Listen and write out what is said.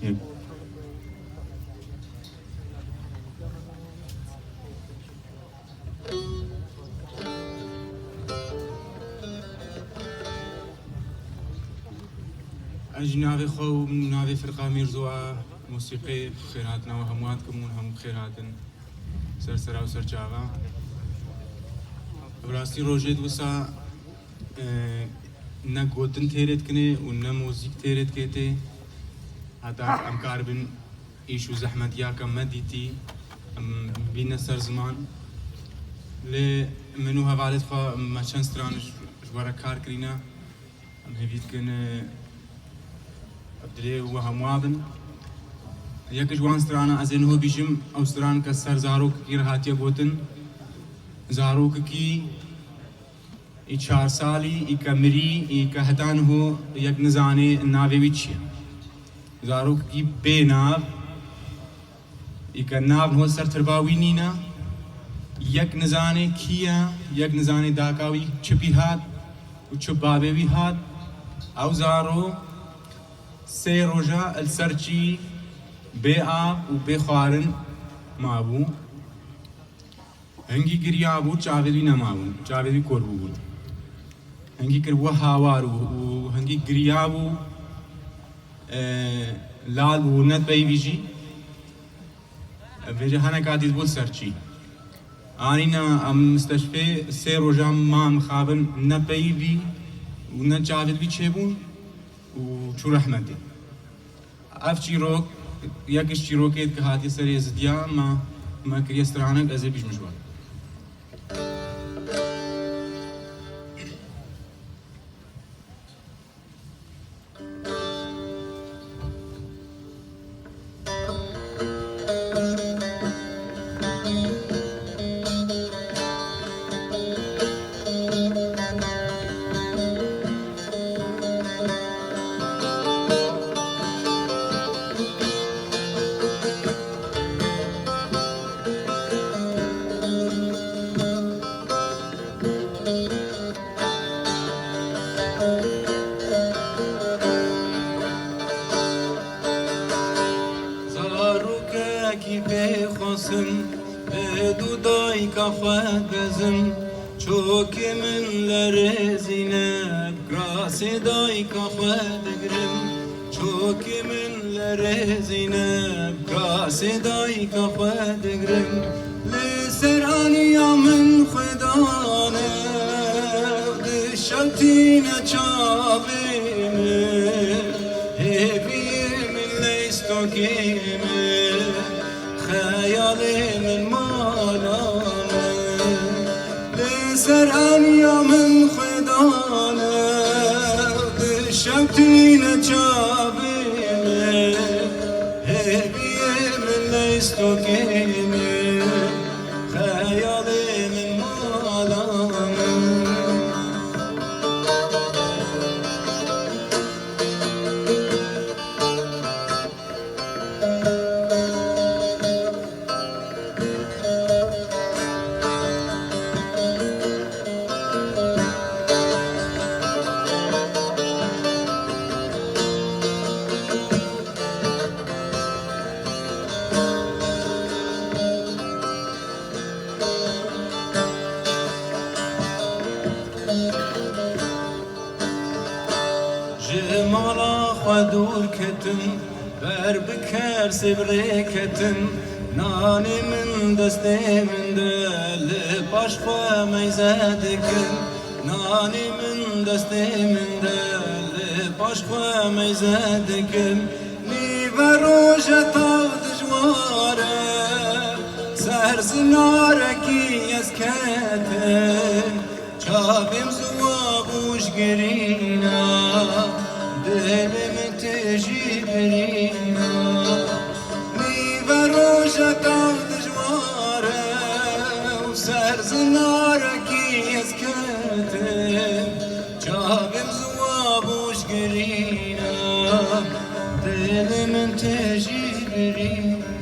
اجي نافي خو نافي فرقة ميرزوها موسيقى خيراتنا وهمواتكم هم خيراتن سرسرا وسرچاوا براستی روجت وسا نه گوتن تیرت کنه و نه موزیک تیرت کهته حتی ام کاربن ایشو زحمت یا کم مدیتی ام بین سر زمان ل منو حوالت خوا ما چند سترانش جوارا کار کرینا ام هفید کنه ابدلی و هموابن یک جوان سترانا از اینو بیشم او ستران که سر زارو کی رهاتیا گوتن زارو کی ای 4 سالی ای که مری ای که هتان هو یک نزانه ناوی ویچیه زارو کی به ناو ای که ناو هو سر ترباوی نینا یک نزانه کیا یک نزانه داکاوی چپی هات و چپ بابی هات او زارو سه روزا السرچی به آب و به خوارن مابو هنگی گریا بود چاویدی نماون چاویدی کور بود هنگی کر و هاوار و هنگی گریا بود لال بود نت بیویجی ویجه هنگ عادیت بود سرچی آنینا ام مستشفی سه روزا ما مخابن نبیوی و نت چاوید بی چه بون و چو رحمتی اف چیروک یکیش چیروکیت که هاتی سری زدیا ما کریسترانک از بیش مشوار کافت بزم چوک من لرزینه گراسی دای کافت گرم چوک من لرزینه گراسی دای کافت گرم لسرانیا من خدانه دشتین چابینه هبی من لیستو کیمه خیالی من مالا سرانیا من خدانه دشتین چابینه هبیه من لیستو کینه خیالی من مالانه جمالا خدور کتن بر بکر سبره کتن نانی من دسته من دل باش خوا میزد کن نانی من دسته من دل باش خوا میزد کن نیو روژه تا دجواره سر زنارکی از کتن چابیم زوا بوش گرینا دل من تجی برینا نیو روژه تا دجواره و سر زنارکی از کتن چابیم زوا بوش گرینا دل من تجی برینا